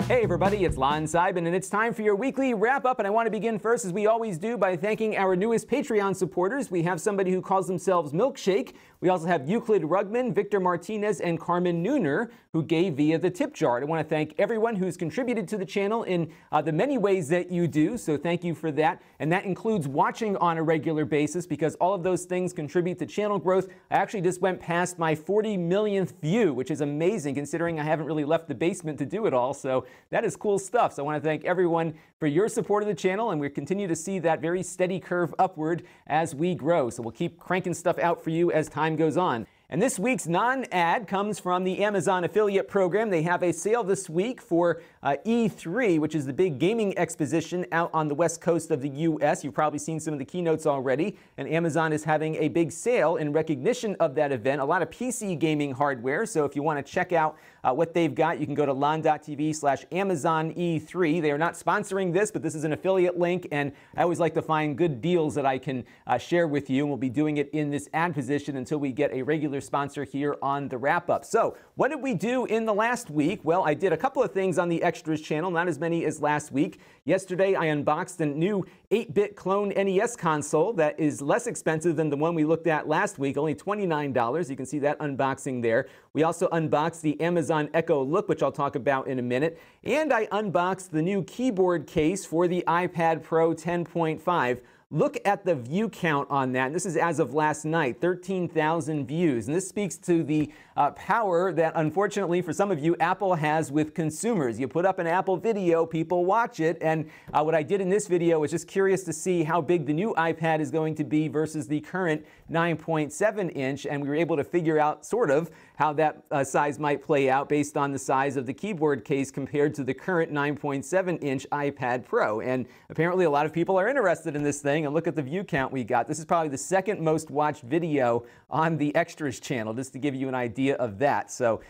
Hey everybody, it's Lon.TV, and it's time for your weekly wrap-up, and I want to begin first, as we always do, by thanking our newest Patreon supporters. We have somebody who calls themselves Milkshake. We also have Euclid Rugman, Victor Martinez, and Carmen Nooner, who gave via the tip jar. I want to thank everyone who's contributed to the channel in the many ways that you do, so thank you for that. And that includes watching on a regular basis, because all of those things contribute to channel growth. I actually just went past my 40 millionth view, which is amazing considering I haven't really left the basement to do it all, so that is cool stuff. So I want to thank everyone for your support of the channel, and we continue to see that very steady curve upward as we grow. So we'll keep cranking stuff out for you as time goes on. And this week's non-ad comes from the Amazon affiliate program. They have a sale this week for E3, which is the big gaming exposition out on the west coast of the U.S. You've probably seen some of the keynotes already, and Amazon is having a big sale in recognition of that event. A lot of PC gaming hardware, so if you want to check out what they've got, you can go to Lon.TV/Amazon E3. They are not sponsoring this, but this is an affiliate link, and I always like to find good deals that I can share with you, and we'll be doing it in this ad position until we get a regular sponsor here on the wrap-up. So what did we do in the last week? Well, I did a couple of things on the Extras channel, not as many as last week. Yesterday, I unboxed a new 8-bit clone NES console that is less expensive than the one we looked at last week, only $29. You can see that unboxing there. We also unboxed the Amazon Echo Look, which I'll talk about in a minute. And I unboxed the new keyboard case for the iPad Pro 10.5. Look at the view count on that. This is as of last night, 13,000 views. And this speaks to the power that, unfortunately, for some of you, Apple has with consumers. You put up an Apple video, people watch it. And what I did in this video was just curious to see how big the new iPad is going to be versus the current 9.7-inch. And we were able to figure out sort of how that size might play out based on the size of the keyboard case compared to the current 9.7-inch iPad Pro. And apparently a lot of people are interested in this thing. And look at the view count we got. This is probably the second most watched video on the Extras channel, just to give you an idea of that. So,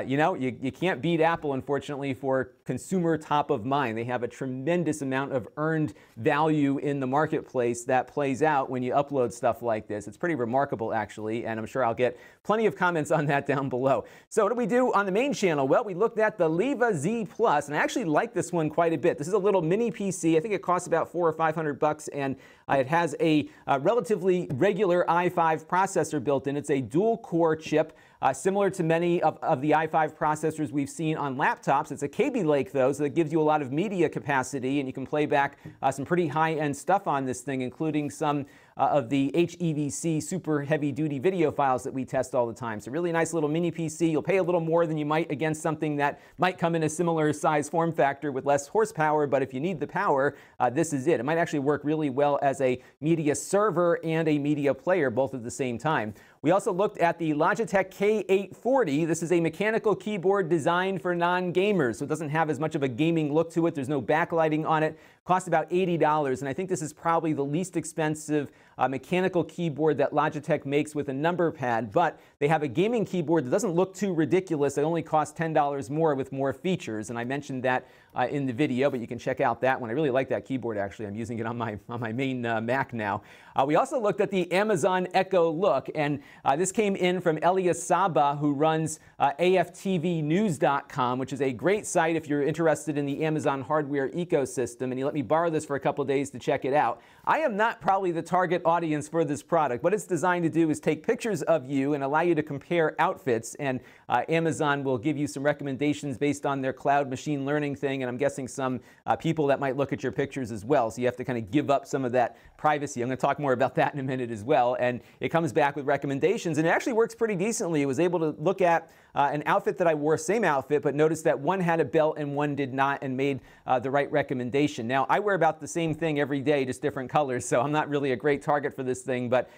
you know, you can't beat Apple, unfortunately, for consumer top of mind. They have a tremendous amount of earned value in the marketplace that plays out when you upload stuff like this. It's pretty remarkable, actually, and I'm sure I'll get plenty of comments on that down below. So what did we do on the main channel? Well, we looked at the Leva Z Plus, and I actually like this one quite a bit. This is a little mini PC. I think it costs about $400 or $500, and it has a relatively regular i5 processor built in. It's a dual-core chip, similar to many of the i5 processors we've seen on laptops. It's a Kaby Lake, though, so it gives you a lot of media capacity, and you can play back some pretty high-end stuff on this thing, including some of the HEVC super heavy-duty video files that we test all the time. So really nice little mini PC. You'll pay a little more than you might against something that might come in a similar size form factor with less horsepower, but if you need the power, this is it. It might actually work really well as a media server and a media player, both at the same time. We also looked at the Logitech K840. This is a mechanical keyboard designed for non-gamers, so it doesn't have as much of a gaming look to it. There's no backlighting on it. Costs about $80, and I think this is probably the least expensive mechanical keyboard that Logitech makes with a number pad, but they have a gaming keyboard that doesn't look too ridiculous. It only costs $10 more with more features, and I mentioned that in the video, but you can check out that one. I really like that keyboard, actually. I'm using it on my main Mac now. We also looked at the Amazon Echo Look, and this came in from Elias Saba, who runs AFTVnews.com, which is a great site if you're interested in the Amazon hardware ecosystem, and he let me borrow this for a couple days to check it out. I am not probably the target audience for this product. What it's designed to do is take pictures of you and allow you to compare outfits, and Amazon will give you some recommendations based on their cloud machine learning thing, and I'm guessing some people that might look at your pictures as well, so you have to kind of give up some of that privacy. I'm going to talk more about that in a minute as well, and it comes back with recommendations, and it actually works pretty decently. It was able to look at an outfit that I wore, same outfit, but noticed that one had a belt and one did not, and made the right recommendation. Now, I wear about the same thing every day, just different colors, so I'm not really a great target for this thing, but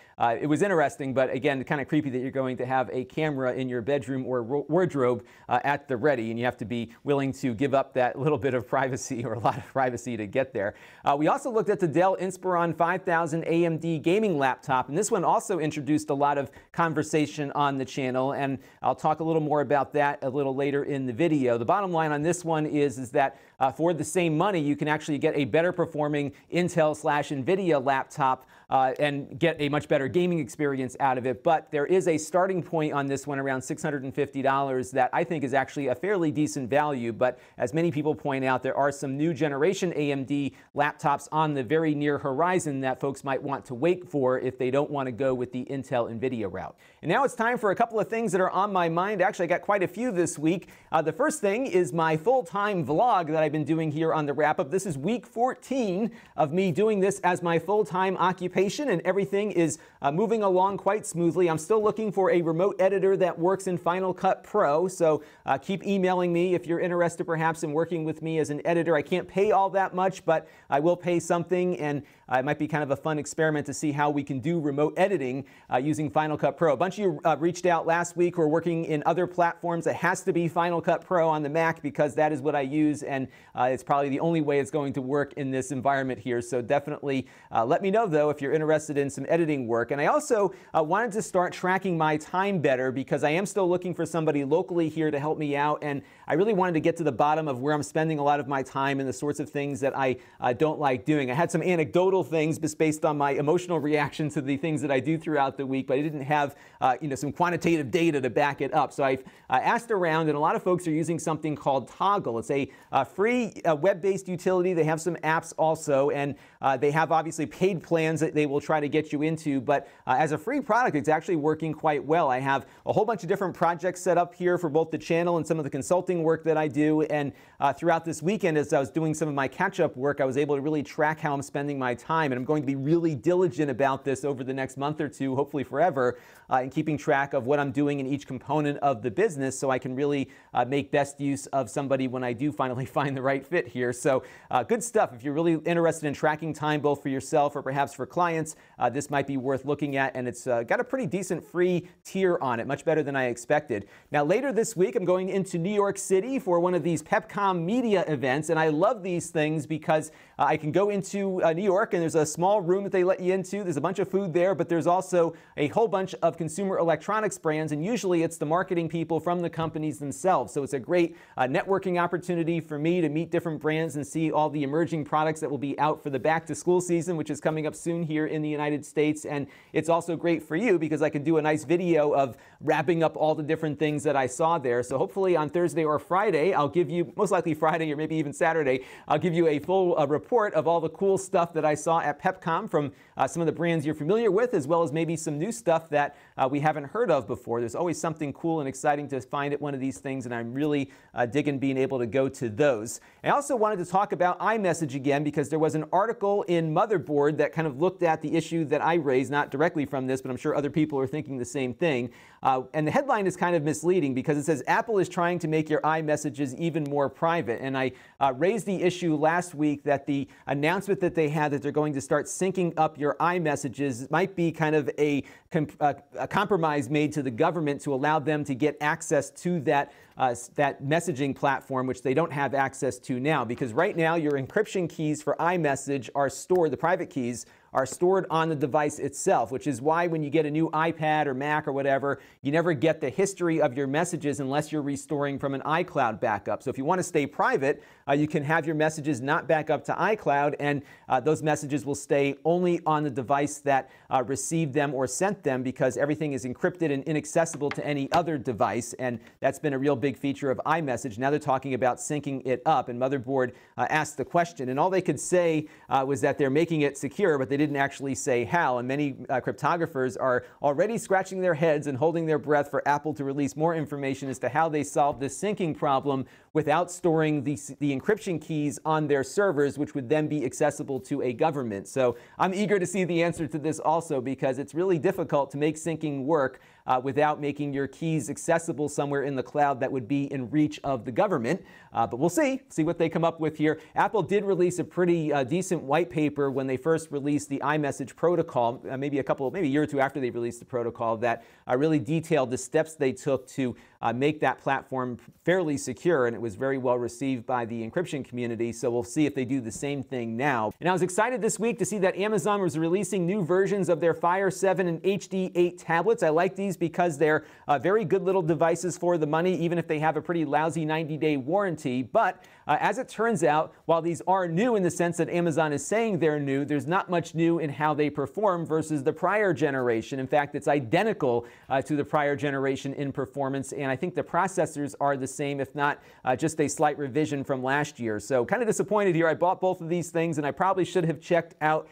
it was interesting, but again, kind of creepy that you're going to have a camera in your bedroom or wardrobe at the ready, and you have to be willing to give up that little bit of privacy, or a lot of privacy, to get there. We also looked at the Dell Inspiron 5000 AMD gaming laptop, and this one also introduced a lot of conversation on the channel, and I'll talk a little more about that a little later in the video. The bottom line on this one is that for the same money, you can actually get a better performing Intel/NVIDIA laptop and get a much better gaming experience out of it. But there is a starting point on this one around $650 that I think is actually a fairly decent value. But as many people point out, there are some new generation AMD laptops on the very near horizon that folks might want to wait for if they don't want to go with the Intel NVIDIA route. And now it's time for a couple of things that are on my mind. Actually, I got quite a few this week. The first thing is my full-time vlog that I've been doing here on the Wrap-Up. This is week 14 of me doing this as my full-time occupation, and everything is moving along quite smoothly. I'm still looking for a remote editor that works in Final Cut Pro, so keep emailing me if you're interested perhaps in working with me as an editor. I can't pay all that much, but I will pay something, and it might be kind of a fun experiment to see how we can do remote editing using Final Cut Pro. A bunch of you reached out last week who are working in other platforms. It has to be Final Cut Pro on the Mac because that is what I use, and it's probably the only way it's going to work in this environment here. So definitely let me know, though, if you're interested in some editing work. And I also wanted to start tracking my time better because I am still looking for somebody locally here to help me out, and I really wanted to get to the bottom of where I'm spending a lot of my time and the sorts of things that I don't like doing. I had some anecdotal things just based on my emotional reaction to the things that I do throughout the week, but I didn't have some quantitative data to back it up. So I've asked around, and a lot of folks are using something called Toggl. It's a free web-based utility. They have some apps also, and they have obviously paid plans that they will try to get you into, but as a free product, it's actually working quite well. I have a whole bunch of different projects set up here for both the channel and some of the consulting work that I do, and throughout this weekend, as I was doing some of my catch-up work, I was able to really track how I'm spending my time, and I'm going to be really diligent about this over the next month or two, hopefully forever, in keeping track of what I'm doing in each component of the business so I can really make best use of somebody when I do finally find the right fit here. So good stuff. If you're really interested in tracking time both for yourself or perhaps for clients, this might be worth looking at, and it's got a pretty decent free tier on it, much better than I expected. Now later this week, I'm going into New York City for one of these PepCom media events, and I love these things because I can go into New York, and there's a small room that they let you into. There's a bunch of food there, but there's also a whole bunch of consumer electronics brands, and usually it's the marketing people from the companies themselves. So it's a great networking opportunity for me to meet different brands and see all the emerging products that will be out for the back-to-school season, which is coming up soon here in the United States. And it's also great for you because I can do a nice video of wrapping up all the different things that I saw there. So hopefully on Thursday or Friday, I'll give you, most likely Friday or maybe even Saturday, I'll give you a full report of all the cool stuff that I saw at PepCom from some of the brands you're familiar with, as well as maybe some new stuff that we haven't heard of before. There's always something cool and exciting to find at one of these things, and I'm really digging being able to go to those. I also wanted to talk about iMessage again because there was an article in Motherboard that kind of looked at the issue that I raised, not directly from this, but I'm sure other people are thinking the same thing. And the headline is kind of misleading because it says Apple is trying to make your iMessages even more private. And I raised the issue last week that the announcement that they had that they're going to start syncing up your iMessages might be kind of a compromise made to the government to allow them to get access to that messaging platform, which they don't have access to now. Because right now, your encryption keys for iMessage are stored, the private keys are stored on the device itself, which is why when you get a new iPad or Mac or whatever, you never get the history of your messages unless you're restoring from an iCloud backup. So if you want to stay private, you can have your messages not back up to iCloud, and those messages will stay only on the device that received them or sent them, because everything is encrypted and inaccessible to any other device, and that's been a real big feature of iMessage. Now they're talking about syncing it up, and Motherboard asked the question, and all they could say was that they're making it secure, but they didn't actually say how, and many cryptographers are already scratching their heads and holding their breath for Apple to release more information as to how they solve this syncing problem without storing the encryption keys on their servers, which would then be accessible to a government. So I'm eager to see the answer to this also, because it's really difficult to make syncing work without making your keys accessible somewhere in the cloud that would be in reach of the government. But we'll see what they come up with here. Apple did release a pretty decent white paper when they first released the iMessage protocol, maybe a year or two after they released the protocol, that really detailed the steps they took to make that platform fairly secure, and it was very well received by the encryption community. So we'll see if they do the same thing now. And I was excited this week to see that Amazon was releasing new versions of their Fire 7 and HD 8 tablets. I like these these because they're very good little devices for the money, even if they have a pretty lousy 90-day warranty. But as it turns out, while these are new in the sense that Amazon is saying they're new, there's not much new in how they perform versus the prior generation. In fact, it's identical to the prior generation in performance, and I think the processors are the same, if not just a slight revision from last year. So kind of disappointed here. I bought both of these things, and I probably should have checked out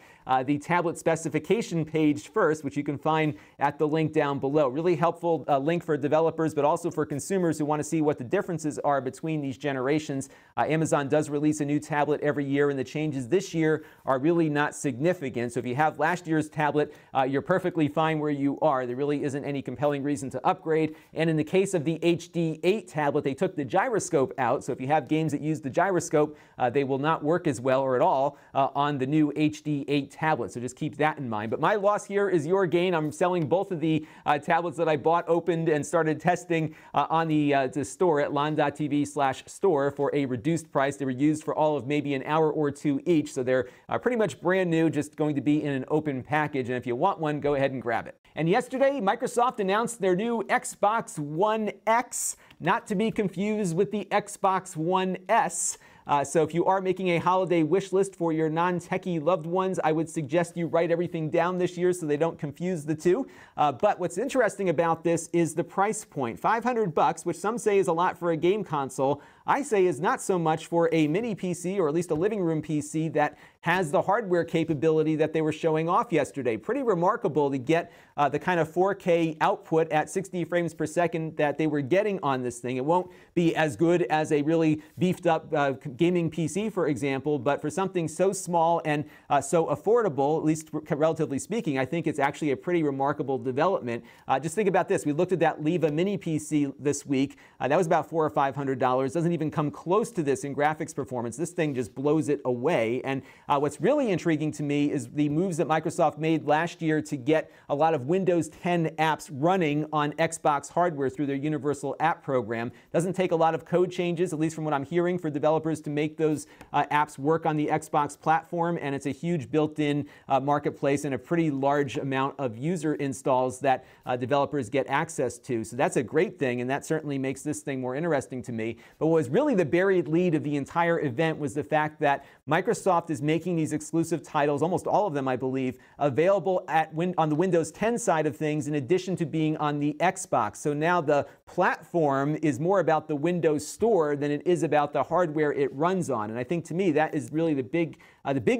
the tablet specification page first, which you can find at the link down below. Really helpful link for developers, but also for consumers who want to see what the differences are between these generations. Amazon does release a new tablet every year, and the changes this year are really not significant. So if you have last year's tablet, you're perfectly fine where you are. There really isn't any compelling reason to upgrade. And in the case of the HD8 tablet, they took the gyroscope out. So if you have games that use the gyroscope, they will not work as well or at all on the new HD8 tablet. So just keep that in mind. But my loss here is your gain. I'm selling both of the tablets that I bought, opened, and started testing on the store at Lon.TV/store for a reduced price. They were used for all of maybe an hour or two each. So they're pretty much brand new, just going to be in an open package. And if you want one, go ahead and grab it. And yesterday, Microsoft announced their new Xbox One X, not to be confused with the Xbox One S. So if you are making a holiday wish list for your non-techie loved ones, I would suggest you write everything down this year so they don't confuse the two. But what's interesting about this is the price point. $500, which some say is a lot for a game console, I say is not so much for a mini PC, or at least a living room PC that has the hardware capability that they were showing off yesterday. Pretty remarkable to get the kind of 4K output at 60 frames per second that they were getting on this thing. It won't be as good as a really beefed up gaming PC, for example, but for something so small and so affordable, at least relatively speaking, I think it's actually a pretty remarkable development. Just think about this. We looked at that Leva mini PC this week. That was about $400 or $500. Doesn't even come close to this in graphics performance. This thing just blows it away. And what's really intriguing to me is the moves that Microsoft made last year to get a lot of Windows 10 apps running on Xbox hardware through their Universal App Program. Doesn't take a lot of code changes, at least from what I'm hearing, for developers to make those apps work on the Xbox platform, and it's a huge built-in marketplace and a pretty large amount of user installs that developers get access to. So that's a great thing, and that certainly makes this thing more interesting to me. But what was really the buried lead of the entire event was the fact that Microsoft is making these exclusive titles, almost all of them, I believe, available on the Windows 10 side of things, in addition to being on the Xbox. So now the platform is more about the Windows Store than it is about the hardware it runs on. And I think, to me, that is really the big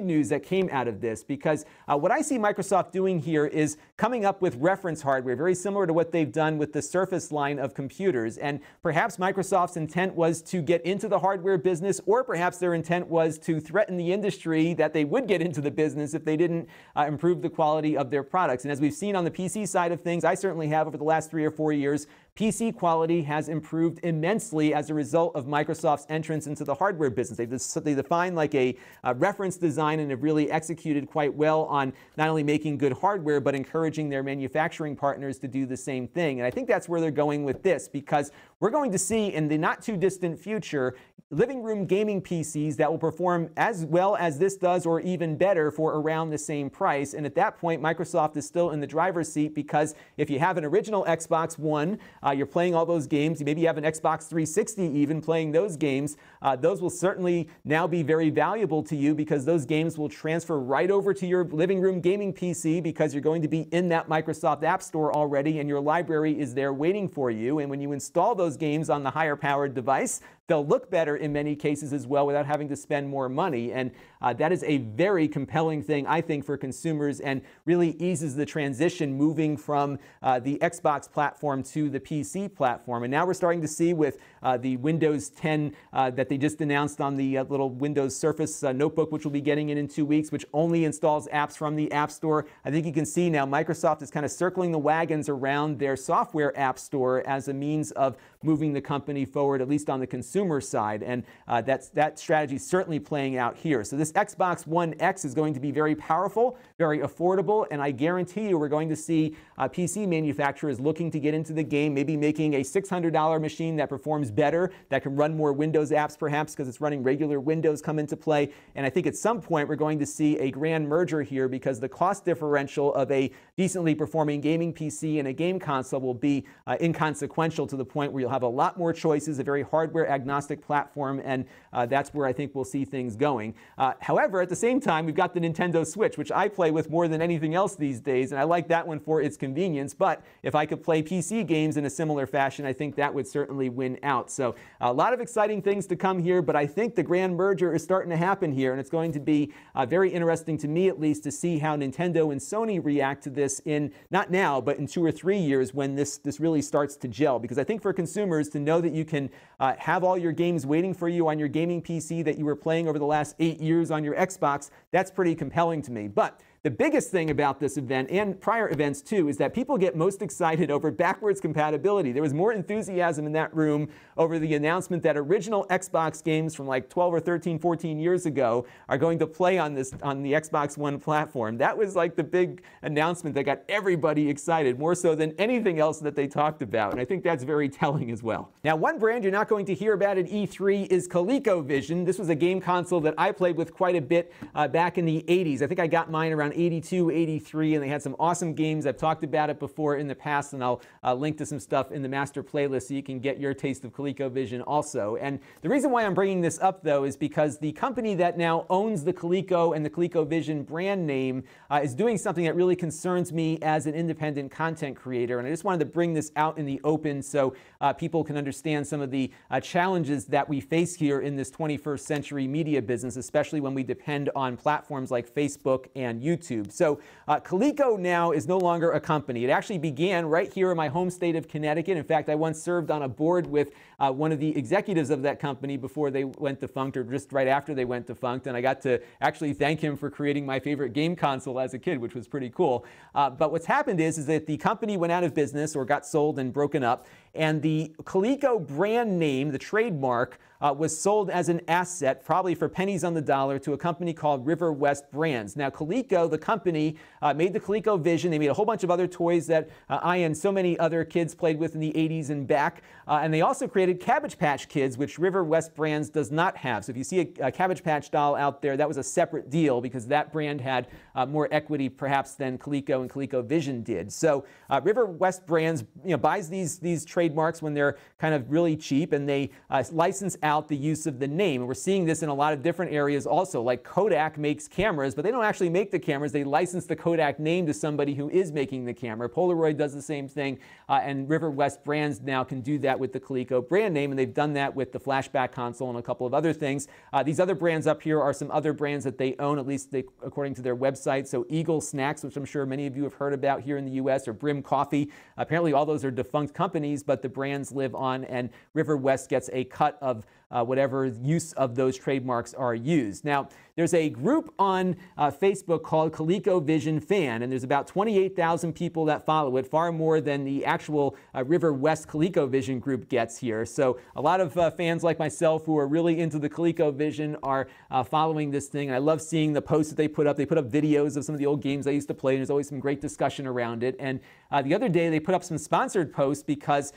news that came out of this, because what I see Microsoft doing here is coming up with reference hardware, very similar to what they've done with the Surface line of computers. And perhaps Microsoft's intent was to get into the hardware business, or perhaps their intent was to threaten the industry that they would get into the business if they didn't improve the quality of their products. And as we've seen on the PC side of things, I certainly have over the last 3 or 4 years, PC quality has improved immensely as a result of Microsoft's entrance into the hardware business. They define like a reference design and have really executed quite well on not only making good hardware, but encouraging their manufacturing partners to do the same thing. And I think that's where they're going with this, because we're going to see in the not too distant future living room gaming PCs that will perform as well as this does, or even better, for around the same price. And at that point, Microsoft is still in the driver's seat, because if you have an original Xbox One, you're playing all those games, maybe you have an Xbox 360 even playing those games, those will certainly now be very valuable to you, because those games will transfer right over to your living room gaming PC, because you're going to be in that Microsoft App Store already, and your library is there waiting for you. And when you install those games on the higher powered device, they'll look better in many cases as well, without having to spend more money. And that is a very compelling thing, I think, for consumers, and really eases the transition moving from the Xbox platform to the PC platform. And now we're starting to see with the Windows 10 that they just announced on the little Windows Surface notebook, which we'll be getting in 2 weeks, which only installs apps from the App Store. I think you can see now Microsoft is kind of circling the wagons around their software App Store as a means of moving the company forward, at least on the consumer consumer side, and that strategy is certainly playing out here. So this Xbox One X is going to be very powerful, very affordable, and I guarantee you we're going to see PC manufacturers looking to get into the game, maybe making a $600 machine that performs better, that can run more Windows apps perhaps because it's running regular Windows come into play. And I think at some point we're going to see a grand merger here because the cost differential of a decently performing gaming PC and a game console will be inconsequential to the point where you'll have a lot more choices, a very hardware agnostic platform, and that's where I think we'll see things going. However, at the same time, we've got the Nintendo Switch, which I play with more than anything else these days, and I like that one for its convenience, but if I could play PC games in a similar fashion, I think that would certainly win out. So a lot of exciting things to come here, but I think the grand merger is starting to happen here, and it's going to be very interesting to me at least to see how Nintendo and Sony react to this in, not now, but in 2 or 3 years when this really starts to gel. Because I think for consumers to know that you can have all your games waiting for you on your gaming PC that you were playing over the last 8 years on your Xbox, that's pretty compelling to me. But the biggest thing about this event, and prior events too, is that people get most excited over backwards compatibility. There was more enthusiasm in that room over the announcement that original Xbox games from like 12 or 13, 14 years ago are going to play on the Xbox One platform. That was like the big announcement that got everybody excited, more so than anything else that they talked about. And I think that's very telling as well. Now, one brand you're not going to hear about at E3 is ColecoVision. This was a game console that I played with quite a bit back in the 80s. I think I got mine around 82, 83, and they had some awesome games. I've talked about it before in the past, and I'll link to some stuff in the master playlist so you can get your taste of ColecoVision also. And the reason why I'm bringing this up, though, is because the company that now owns the Coleco and the ColecoVision brand name is doing something that really concerns me as an independent content creator. And I just wanted to bring this out in the open so people can understand some of the challenges that we face here in this 21st century media business, especially when we depend on platforms like Facebook and YouTube. So Coleco now is no longer a company. It actually began right here in my home state of Connecticut. In fact, I once served on a board with one of the executives of that company before they went defunct, or just right after they went defunct, and I got to actually thank him for creating my favorite game console as a kid, which was pretty cool. But what's happened is that the company went out of business or got sold and broken up, and the Coleco brand name, the trademark, was sold as an asset, probably for pennies on the dollar, to a company called River West Brands. Now, Coleco, the company, made the ColecoVision. They made a whole bunch of other toys that I and so many other kids played with in the 80s and back. And they also created Cabbage Patch Kids, which River West Brands does not have. So if you see a Cabbage Patch doll out there, that was a separate deal because that brand had more equity perhaps than Coleco and ColecoVision did. So River West Brands buys these trademarks when they're kind of really cheap, and they license out the use of the name. And we're seeing this in a lot of different areas also, like Kodak makes cameras, but they don't actually make the cameras. They license the Kodak name to somebody who is making the camera. Polaroid does the same thing, and River West Brands now can do that with the Coleco brand name, and they've done that with the Flashback console and a couple of other things. These other brands up here are some other brands that they own, at least according to their website. So Eagle Snacks, which I'm sure many of you have heard about here in the US, or Brim Coffee. Apparently all those are defunct companies, but the brands live on, and River West gets a cut of whatever use of those trademarks are used. Now, there's a group on Facebook called ColecoVision Fan, and there's about 28,000 people that follow it, far more than the actual River West ColecoVision group gets here. So a lot of fans like myself who are really into the ColecoVision are following this thing. And I love seeing the posts that they put up. They put up videos of some of the old games I used to play, and there's always some great discussion around it. And the other day they put up some sponsored posts because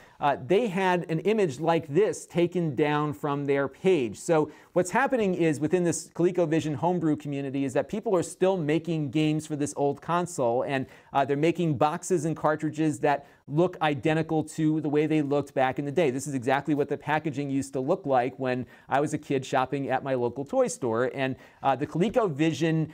they had an image like this taken down from their page. So what's happening is within this ColecoVision homebrew community is that people are still making games for this old console, and they're making boxes and cartridges that look identical to the way they looked back in the day. This is exactly what the packaging used to look like when I was a kid shopping at my local toy store. And the ColecoVision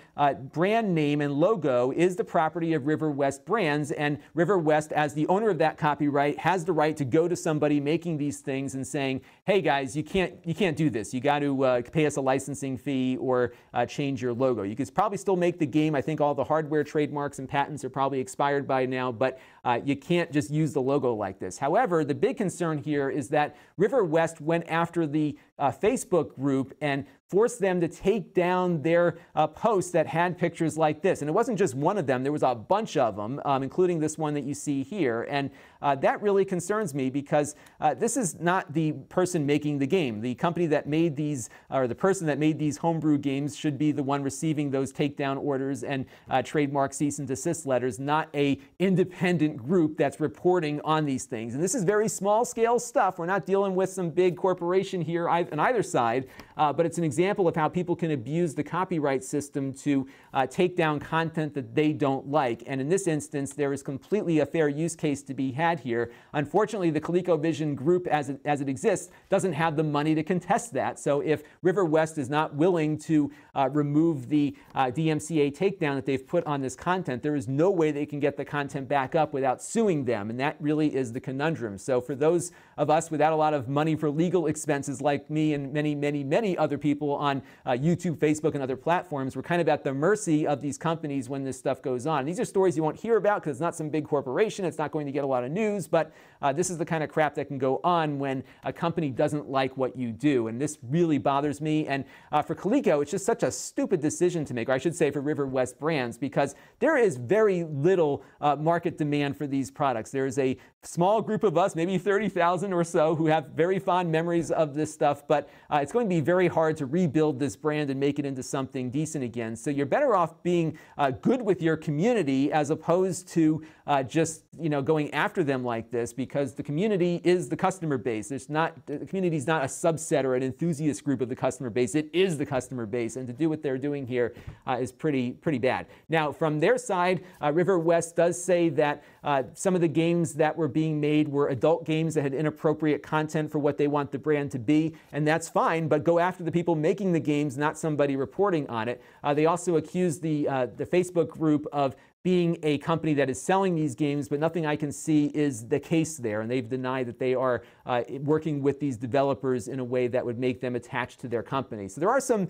brand name and logo is the property of River West Brands, and River West, as the owner of that copyright, has the right to go to somebody making these things and saying, hey guys, you can't do this. You got to pay us a licensing fee or change your logo. You could probably still make the game. I think all the hardware trademarks and patents are probably expired by now, but you can't just use the logo like this. However, the big concern here is that River West went after the Facebook group and forced them to take down their posts that had pictures like this. And it wasn't just one of them, there was a bunch of them, including this one that you see here. And that really concerns me because this is not the person making the game. The company that made these, or the person that made these homebrew games should be the one receiving those takedown orders and trademark cease and desist letters, not a independent group that's reporting on these things. And this is very small scale stuff. We're not dealing with some big corporation here on either side, but it's an example of how people can abuse the copyright system to take down content that they don't like. And in this instance, there is completely a fair use case to be had here. Unfortunately, the ColecoVision group as it exists doesn't have the money to contest that. So if River West is not willing to remove the DMCA takedown that they've put on this content, there is no way they can get the content back up without suing them. And that really is the conundrum. So for those of us without a lot of money for legal expenses like me and many other people on YouTube, Facebook, and other platforms, we're kind of at the mercy of these companies when this stuff goes on. These are stories you won't hear about because it's not some big corporation. It's not going to get a lot of news, but this is the kind of crap that can go on when a company doesn't like what you do. And this really bothers me. And for Coleco, it's just such a stupid decision to make, or I should say for River West Brands, because there is very little market demand for these products. There is a small group of us, maybe 30,000 or so, who have very fond memories of this stuff, but it's going to be very hard to rebuild this brand and make it into something decent again. So you're better off being good with your community as opposed to just going after them like this, because the community is the customer base. The community is not a subset or an enthusiast group of the customer base. It is the customer base, and to do what they're doing here is pretty bad. Now, from their side, River West does say that some of the games that were being made were adult games that had inappropriate content for what they want the brand to be, and that's fine, but go after the people making the games, not somebody reporting on it. They also accused the Facebook group of being a company that is selling these games, but nothing I can see is the case there. And they've denied that they are working with these developers in a way that would make them attached to their company. So there are some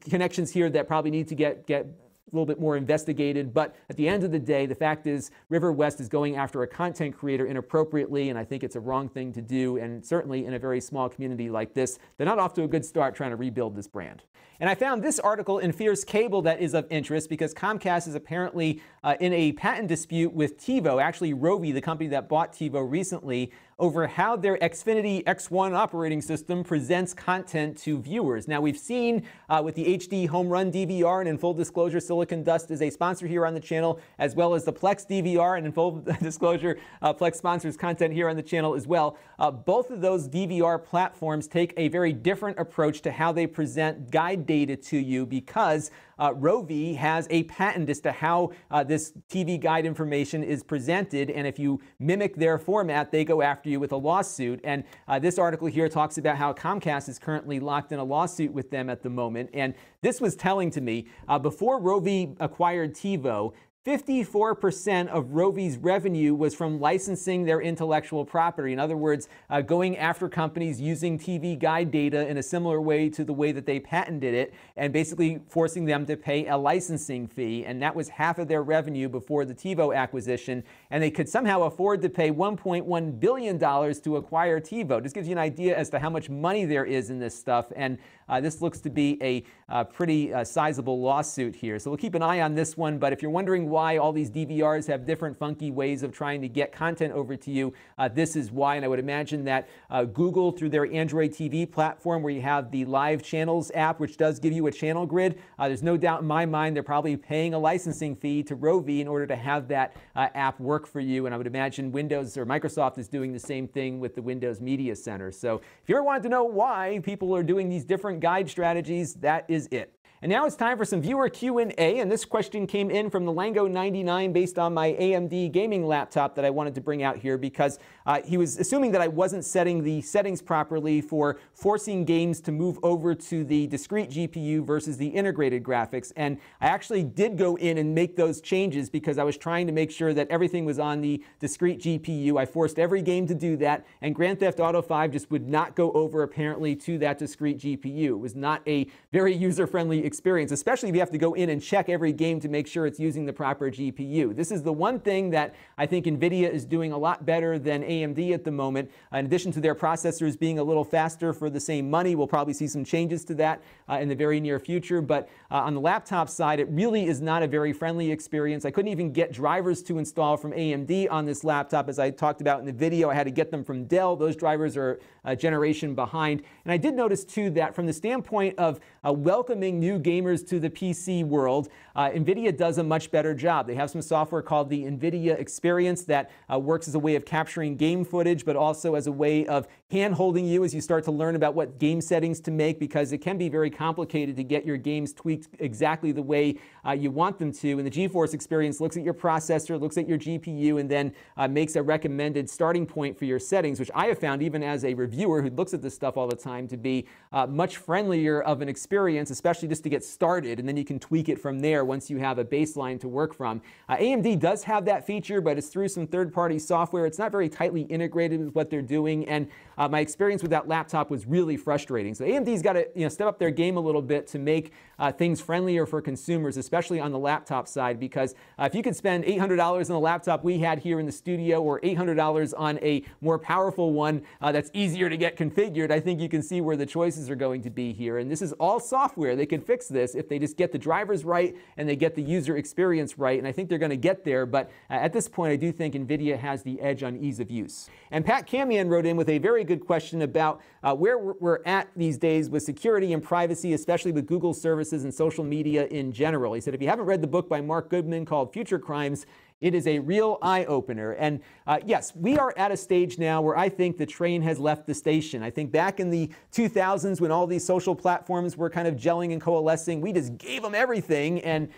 connections here that probably need to get a little bit more investigated, but at the end of the day, the fact is River West is going after a content creator inappropriately, and I think it's a wrong thing to do, and certainly in a very small community like this, they're not off to a good start trying to rebuild this brand. And I found this article in Fierce Cable that is of interest because Comcast is apparently in a patent dispute with TiVo, actually Rovi, the company that bought TiVo recently, over how their Xfinity X1 operating system presents content to viewers. Now, we've seen with the HD Home Run DVR, and in full disclosure, Silicon Dust is a sponsor here on the channel, as well as the Plex DVR, and in full disclosure, Plex sponsors content here on the channel as well. Both of those DVR platforms take a very different approach to how they present guide data to you because Rovi has a patent as to how this TV guide information is presented, and if you mimic their format, they go after you with a lawsuit. And this article here talks about how Comcast is currently locked in a lawsuit with them at the moment. And this was telling to me. Before Rovi acquired TiVo, 54% of Rovi's revenue was from licensing their intellectual property. In other words, going after companies using TV guide data in a similar way to the way that they patented it, and basically forcing them to pay a licensing fee. And that was half of their revenue before the TiVo acquisition. And they could somehow afford to pay $1.1 billion to acquire TiVo. Just gives you an idea as to how much money there is in this stuff. And this looks to be a pretty sizable lawsuit here. So we'll keep an eye on this one. But if you're wondering why all these DVRs have different funky ways of trying to get content over to you, this is why. And I would imagine that Google, through their Android TV platform, where you have the Live Channels app, which does give you a channel grid, there's no doubt in my mind they're probably paying a licensing fee to Rovi in order to have that app work for you. And I would imagine Windows or Microsoft is doing the same thing with the Windows Media Center. So if you ever wanted to know why people are doing these different guide strategies, that is it. And now it's time for some viewer Q&A, and this question came in from the Lango99 based on my AMD gaming laptop that I wanted to bring out here because he was assuming that I wasn't setting the settings properly for forcing games to move over to the discrete GPU versus the integrated graphics. And I actually did go in and make those changes because I was trying to make sure that everything was on the discrete GPU. I forced every game to do that, and Grand Theft Auto 5 just would not go over apparently to that discrete GPU. It was not a very user-friendly experience, especially if you have to go in and check every game to make sure it's using the proper GPU. This is the one thing that I think NVIDIA is doing a lot better than AMD at the moment. In addition to their processors being a little faster for the same money, we'll probably see some changes to that in the very near future. But on the laptop side, it really is not a very friendly experience. I couldn't even get drivers to install from AMD on this laptop. As I talked about in the video, I had to get them from Dell. Those drivers are a generation behind. And I did notice too that from the standpoint of welcoming new gamers to the PC world, NVIDIA does a much better job. They have some software called the NVIDIA Experience that works as a way of capturing game footage, but also as a way of hand-holding you as you start to learn about what game settings to make, because it can be very complicated to get your games tweaked exactly the way you want them to. And the GeForce Experience looks at your processor, looks at your GPU, and then makes a recommended starting point for your settings, which I have found, even as a reviewer who looks at this stuff all the time, to be much friendlier of an experience, especially just to get started, and then you can tweak it from there once you have a baseline to work from. AMD does have that feature, but it's through some third-party software. It's not very tightly integrated with what they're doing, and my experience with that laptop was really frustrating. So AMD's got to step up their game a little bit to make things friendlier for consumers, especially on the laptop side, because if you could spend $800 on a laptop we had here in the studio, or $800 on a more powerful one that's easier to get configured, I think you can see where the choices are going to be here. And this is all software. They can fix this if they just get the drivers right and they get the user experience right, and I think they're going to get there. But at this point, I do think NVIDIA has the edge on ease of use. And Pat Camian wrote in with a very good question about where we're at these days with security and privacy, especially with Google services and social media in general. He said, if you haven't read the book by Mark Goodman called Future Crimes, it is a real eye-opener. And yes, we are at a stage now where I think the train has left the station. I think back in the 2000s, when all these social platforms were kind of gelling and coalescing, we just gave them everything, and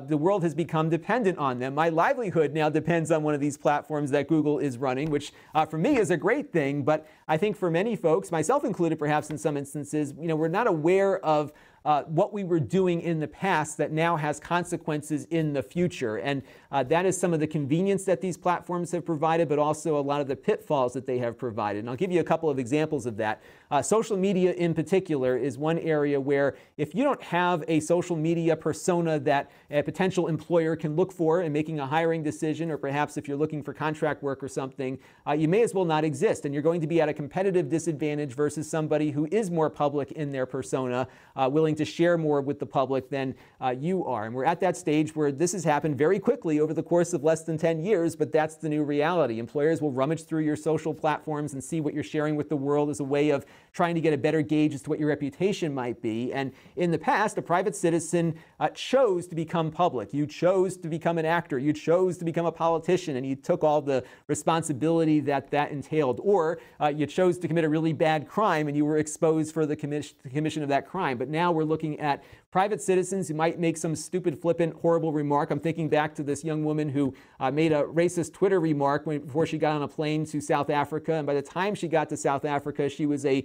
the world has become dependent on them. My livelihood now depends on one of these platforms that Google is running, which for me is a great thing. But I think for many folks, myself included perhaps in some instances, we're not aware of what we were doing in the past that now has consequences in the future. And that is some of the convenience that these platforms have provided, but also a lot of the pitfalls that they have provided. And I'll give you a couple of examples of that. Social media in particular is one area where if you don't have a social media persona that a potential employer can look for in making a hiring decision, or perhaps if you're looking for contract work or something, you may as well not exist. And you're going to be at a competitive disadvantage versus somebody who is more public in their persona, willing to share more with the public than you are. And we're at that stage where this has happened very quickly over the course of less than 10 years, but that's the new reality. Employers will rummage through your social platforms and see what you're sharing with the world as a way of trying to get a better gauge as to what your reputation might be. And in the past, a private citizen chose to become public. You chose to become an actor. You chose to become a politician, and you took all the responsibility that that entailed. Or you chose to commit a really bad crime, and you were exposed for the commission of that crime. But now we're looking at private citizens who might make some stupid, flippant, horrible remark. I'm thinking back to this young woman who made a racist Twitter remark before she got on a plane to South Africa. And by the time she got to South Africa, she was a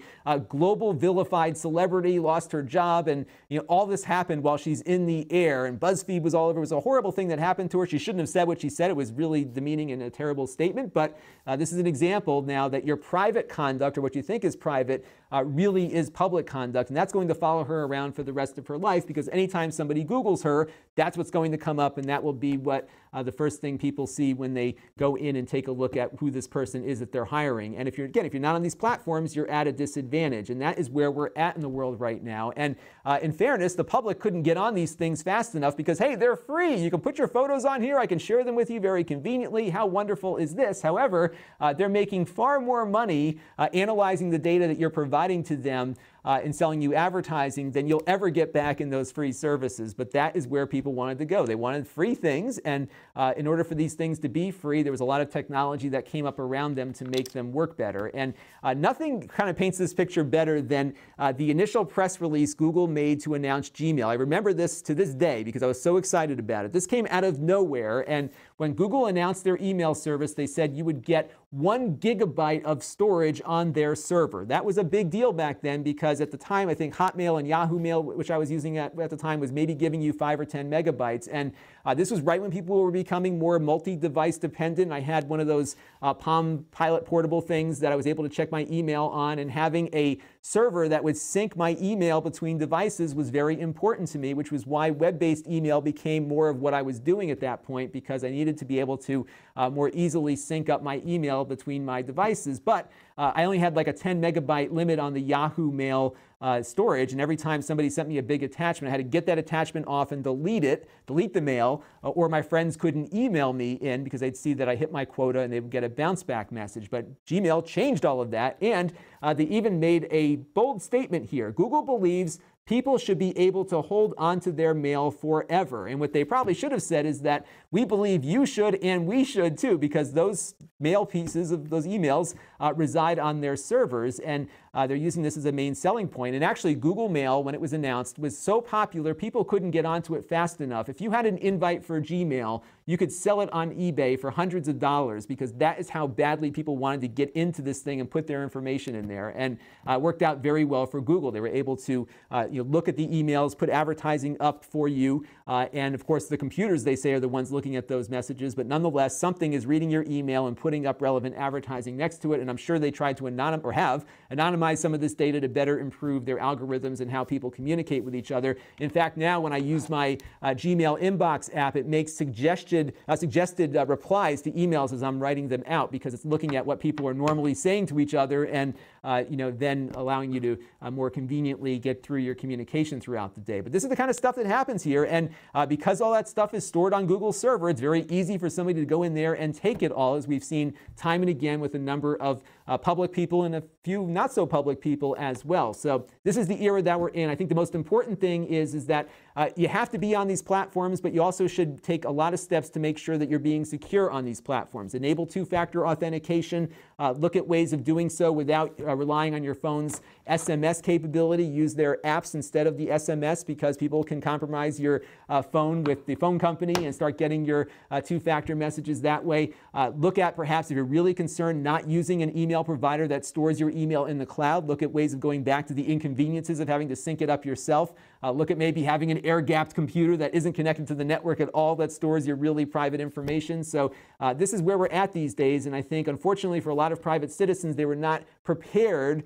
global vilified celebrity, lost her job. And all this happened while she's in the air. And BuzzFeed was all over. It was a horrible thing that happened to her. She shouldn't have said what she said. It was really demeaning and a terrible statement. But this is an example now that your private conduct, or what you think is private, really is public conduct. And that's going to follow her around for the rest of her life, because anytime somebody Googles her, that's what's going to come up, and that will be what the first thing people see when they go in and take a look at who this person is that they're hiring. And if you're not on these platforms, you're at a disadvantage, and that is where we're at in the world right now. And in fairness, the public couldn't get on these things fast enough because, hey, they're free. You can put your photos on here. I can share them with you very conveniently. How wonderful is this? However, they're making far more money analyzing the data that you're providing to them in selling you advertising than you'll ever get back in those free services. But that is where people wanted to go. They wanted free things, and in order for these things to be free, there was a lot of technology that came up around them to make them work better. And nothing kind of paints this picture better than the initial press release Google made to announce Gmail. I remember this to this day because I was so excited about it. This came out of nowhere, and when Google announced their email service, they said you would get 1 gigabyte of storage on their server. That was a big deal back then because at the time, I think Hotmail and Yahoo Mail, which I was using at the time, was maybe giving you 5 or 10 megabytes. And this was right when people were becoming more multi-device dependent. I had one of those Palm Pilot portable things that I was able to check my email on, and having a server that would sync my email between devices was very important to me, which was why web-based email became more of what I was doing at that point, because I needed to be able to more easily sync up my email between my devices. But I only had like a 10 megabyte limit on the Yahoo Mail storage, and every time somebody sent me a big attachment, I had to get that attachment off and delete the mail, or my friends couldn't email me in because they'd see that I hit my quota and they would get a bounce back message. But Gmail changed all of that, and they even made a bold statement here. Google believes people should be able to hold onto their mail forever. And what they probably should have said is that we believe you should and we should too, because those mail pieces of those emails reside on their servers, and they're using this as a main selling point. And actually, Google Mail, when it was announced, was so popular, people couldn't get onto it fast enough. If you had an invite for Gmail, you could sell it on eBay for hundreds of dollars, because that is how badly people wanted to get into this thing and put their information in there. And it worked out very well for Google. They were able to look at the emails, put advertising up for you, and of course the computers, they say, are the ones looking at those messages, but nonetheless something is reading your email and putting up relevant advertising next to it. And I'm sure they tried to anonymize some of this data to better improve their algorithms and how people communicate with each other. In fact, now when I use my Gmail inbox app, it makes suggested replies to emails as I'm writing them out, because it's looking at what people are normally saying to each other, and then allowing you to more conveniently get through your communication throughout the day. But this is the kind of stuff that happens here, and because all that stuff is stored on Google's server, it's very easy for somebody to go in there and take it all, as we've seen time and again with a number of public people and a few not so public people as well. So this is the era that we're in. I think the most important thing is that you have to be on these platforms, but you also should take a lot of steps to make sure that you're being secure on these platforms. Enable two-factor authentication. Look at ways of doing so without relying on your phone's SMS capability. Use their apps instead of the SMS, because people can compromise your phone with the phone company and start getting your two-factor messages that way. Look at, perhaps, if you're really concerned, not using an email provider that stores your email in the cloud. Look at ways of going back to the inconveniences of having to sync it up yourself. Look at maybe having an air-gapped computer that isn't connected to the network at all, that stores your really private information. So this is where we're at these days, and I think, unfortunately, for a lot of private citizens, they were not prepared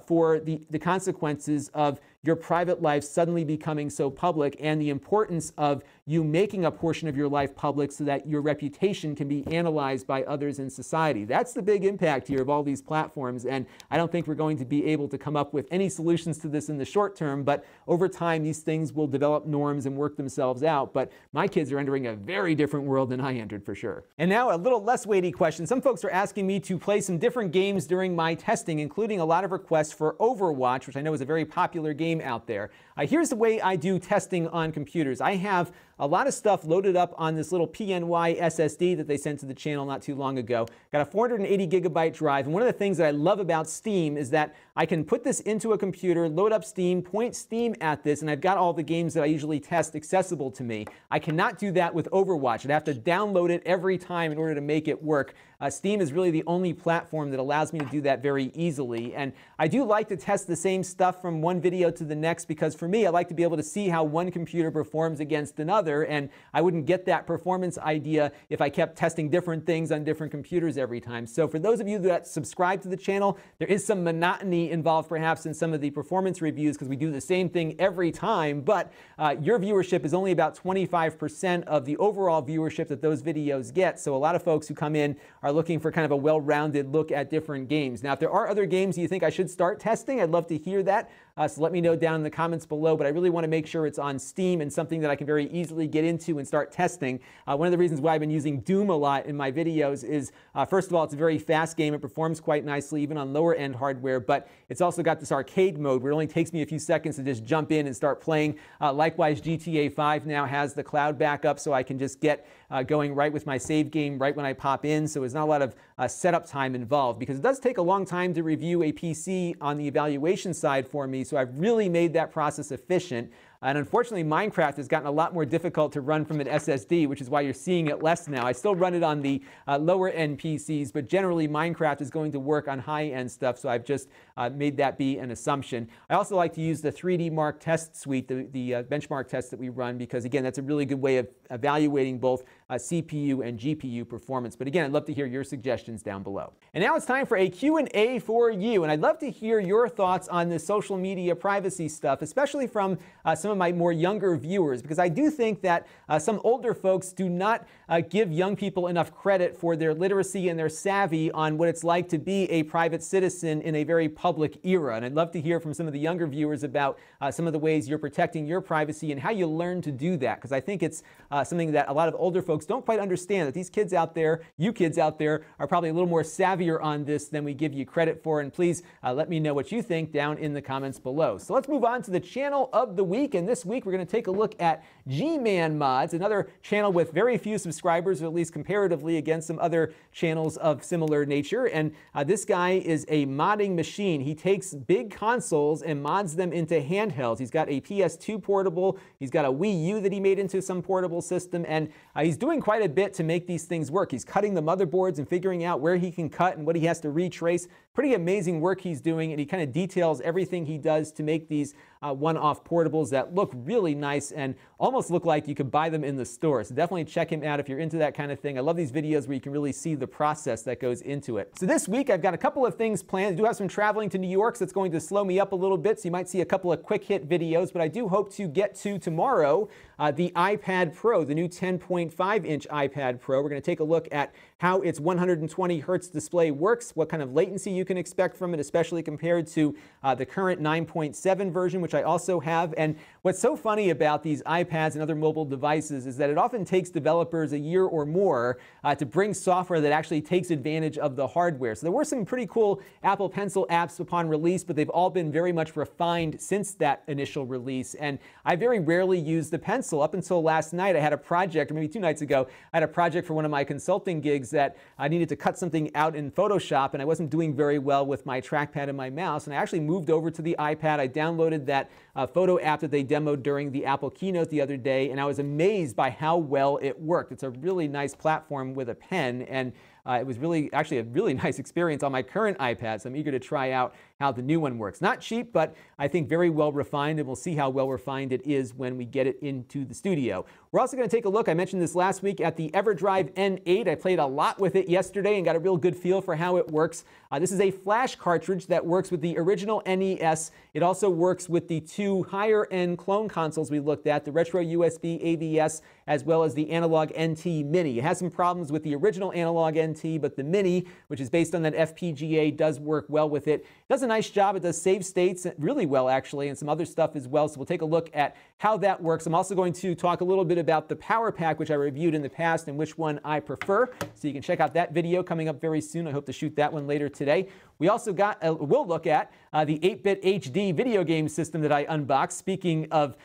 for the consequences of your private life suddenly becoming so public, and the importance of you making a portion of your life public so that your reputation can be analyzed by others in society. That's the big impact here of all these platforms, and I don't think we're going to be able to come up with any solutions to this in the short term, but over time these things will develop norms and work themselves out. But my kids are entering a very different world than I entered, for sure. And now a little less weighty question. Some folks are asking me to play some different games during my testing, including a lot of requests for Overwatch, which I know is a very popular game out there. Here's the way I do testing on computers. I have a lot of stuff loaded up on this little PNY SSD that they sent to the channel not too long ago. Got a 480 gigabyte drive, and one of the things that I love about Steam is that I can put this into a computer, load up Steam, point Steam at this, and I've got all the games that I usually test accessible to me. I cannot do that with Overwatch. I'd have to download it every time in order to make it work. Steam is really the only platform that allows me to do that very easily, and I do like to test the same stuff from one video to the next, because for me, I like to be able to see how one computer performs against another, and I wouldn't get that performance idea if I kept testing different things on different computers every time. So for those of you that subscribe to the channel, there is some monotony involved perhaps in some of the performance reviews, because we do the same thing every time, but your viewership is only about 25% of the overall viewership that those videos get. So a lot of folks who come in are looking for kind of a well-rounded look at different games. Now, if there are other games you think I should start testing, I'd love to hear that. So let me know down in the comments below, but I really want to make sure it's on Steam and something that I can very easily get into and start testing. One of the reasons why I've been using Doom a lot in my videos is, first of all, it's a very fast game. It performs quite nicely, even on lower end hardware, but it's also got this arcade mode where it only takes me a few seconds to just jump in and start playing. Likewise, GTA 5 now has the cloud backup, so I can just get going right with my save game right when I pop in, so there's not a lot of setup time involved, because it does take a long time to review a PC on the evaluation side for me, so I've really made that process efficient. And unfortunately, Minecraft has gotten a lot more difficult to run from an SSD, which is why you're seeing it less now. I still run it on the lower end PCs, but generally Minecraft is going to work on high end stuff, so I've just made that be an assumption. I also like to use the 3D Mark test suite, the benchmark test that we run, because again, that's a really good way of evaluating both CPU and GPU performance. But again, I'd love to hear your suggestions down below. And now it's time for a Q&A for you, and I'd love to hear your thoughts on this social media privacy stuff, especially from some of my more younger viewers, because I do think that some older folks do not give young people enough credit for their literacy and their savvy on what it's like to be a private citizen in a very public era. And I'd love to hear from some of the younger viewers about some of the ways you're protecting your privacy and how you learn to do that, because I think it's something that a lot of older folks don't quite understand, that these kids out there, you kids out there, are probably a little more savvier on this than we give you credit for. And please let me know what you think down in the comments below. So let's move on to the channel of the week. And this week we're going to take a look at GmanModz, another channel with very few subscribers, or at least comparatively against some other channels of similar nature. And this guy is a modding machine. He takes big consoles and mods them into handhelds. He's got a PS2 portable. He's got a Wii U that he made into some portable system. And he's doing quite a bit to make these things work. He's cutting the motherboards and figuring out where he can cut and what he has to retrace. Pretty amazing work he's doing, and he kind of details everything he does to make these one-off portables that look really nice and almost look like you could buy them in the store. So definitely check him out if you're into that kind of thing. I love these videos where you can really see the process that goes into it. So this week I've got a couple of things planned. I do have some traveling to New York, so it's going to slow me up a little bit, so you might see a couple of quick hit videos, but I do hope to get to tomorrow the iPad Pro, the new 10.5-inch iPad Pro. We're going to take a look at how its 120 hertz display works, what kind of latency you can expect from it, especially compared to the current 9.7 version, which I also have. And what's so funny about these iPads and other mobile devices is that it often takes developers a year or more to bring software that actually takes advantage of the hardware. So there were some pretty cool Apple Pencil apps upon release, but they've all been very much refined since that initial release. And I very rarely use the pencil. Up until last night, I had a project, or maybe 2 nights ago, I had a project for one of my consulting gigs that I needed to cut something out in Photoshop, and I wasn't doing very well with my trackpad and my mouse. And I actually moved over to the iPad. I downloaded that photo app that they demoed during the Apple keynote the other day, and I was amazed by how well it worked. It's a really nice platform with a pen, and it was really, actually a really nice experience on my current iPad, so I'm eager to try out how the new one works. Not cheap, but I think very well refined, and we'll see how well refined it is when we get it into the studio. We're also going to take a look, I mentioned this last week, at the EverDrive N8. I played a lot with it yesterday and got a real good feel for how it works. This is a flash cartridge that works with the original NES. It also works with the 2 higher-end clone consoles we looked at, the Retro USB AVS, as well as the Analog NT Mini. It has some problems with the original Analog NT, but the Mini, which is based on that FPGA, does work well with it. It does a nice job. It does save states really well, actually, and some other stuff as well. So we'll take a look at how that works. I'm also going to talk a little bit about the Power Pack, which I reviewed in the past, and which one I prefer. So you can check out that video coming up very soon. I hope to shoot that one later today. We also we'll look at the 8-bit HD video game system that I unboxed. Speaking of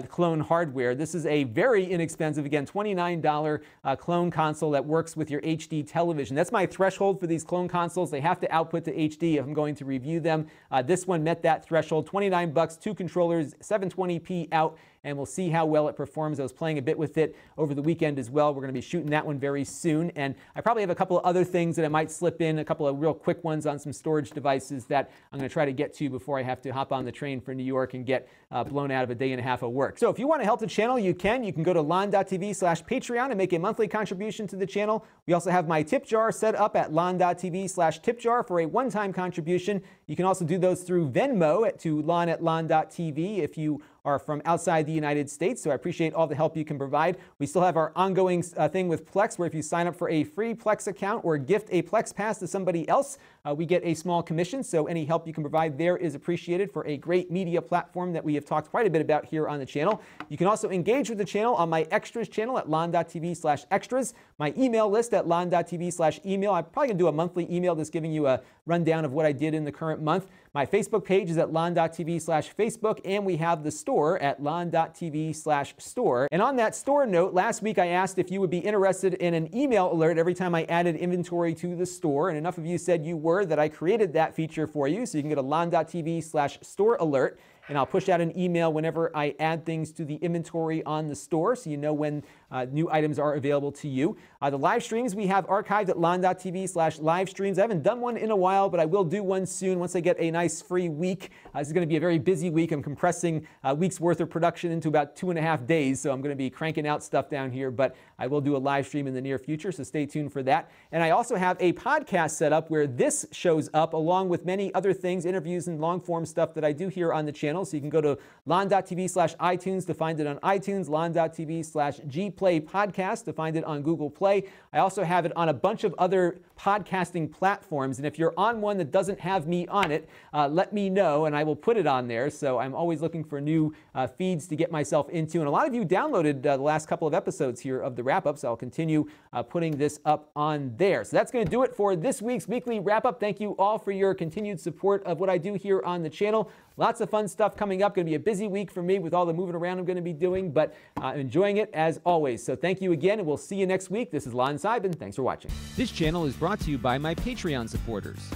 clone hardware, this is a very inexpensive, again, $29 clone console that works with your HD television. That's my threshold for these clone consoles. They have to output to HD if I'm going to review them. This one met that threshold. 29 bucks, 2 controllers, 720p out, and we'll see how well it performs. I was playing a bit with it over the weekend as well. We're going to be shooting that one very soon, and I probably have a couple of other things that I might slip in, a couple of real quick ones on some storage devices that I'm going to try to get to before I have to hop on the train for New York and get blown out of a day and a half of work. So if you want to help the channel, you can. You can go to Lon.TV/Patreon and make a monthly contribution to the channel. We also have my tip jar set up at Lon.TV/tipjar for a one-time contribution. You can also do those through Venmo to Lon@Lon.TV if you are from outside the United States, so I appreciate all the help you can provide. We still have our ongoing thing with Plex, where if you sign up for a free Plex account or gift a Plex pass to somebody else, we get a small commission, so any help you can provide there is appreciated for a great media platform that we have talked quite a bit about here on the channel. You can also engage with the channel on my extras channel at Lon.TV/extras, my email list at Lon.TV/email. I'm probably going to do a monthly email just giving you a rundown of what I did in the current month. My Facebook page is at Lon.TV/Facebook, and we have the store at Lon.TV/store. And on that store note, last week I asked if you would be interested in an email alert every time I added inventory to the store, and enough of you said you were that I created that feature for you. So you can go to Lon.TV/store alert, and I'll push out an email whenever I add things to the inventory on the store, so you know when new items are available to you. The live streams we have archived at Lon.TV/live streams. I haven't done one in a while, but I will do one soon once I get a nice free week. This is going to be a very busy week. I'm compressing a week's worth of production into about 2.5 days, so I'm going to be cranking out stuff down here, but I will do a live stream in the near future, so stay tuned for that. And I also have a podcast set up where this shows up along with many other things, interviews and long-form stuff that I do here on the channel. So you can go to Lon.TV/iTunes to find it on iTunes, Lon.TV/GPlayPodcast to find it on Google Play. I also have it on a bunch of other podcasting platforms, and if you're on one that doesn't have me on it, let me know and I will put it on there. So I'm always looking for new feeds to get myself into, and a lot of you downloaded the last couple of episodes here of the wrap-up, so I'll continue putting this up on there. So that's going to do it for this week's weekly wrap-up. Thank you all for your continued support of what I do here on the channel. Lots of fun stuff coming up. Going to be a busy week for me with all the moving around I'm going to be doing, but enjoying it as always. So thank you again, and we'll see you next week. This is Lon.TV. Thanks for watching. This channel is brought to you by my Patreon supporters,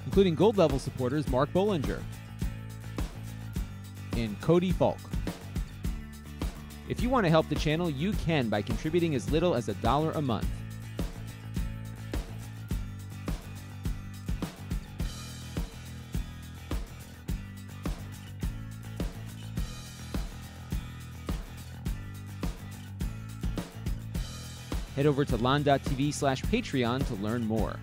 including gold level supporters Mark Bollinger and Cody Falk. If you want to help the channel, you can by contributing as little as $1 a month. Head over to Lon.TV/Patreon to learn more.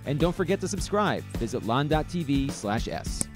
And don't forget to subscribe. Visit Lon.TV/S.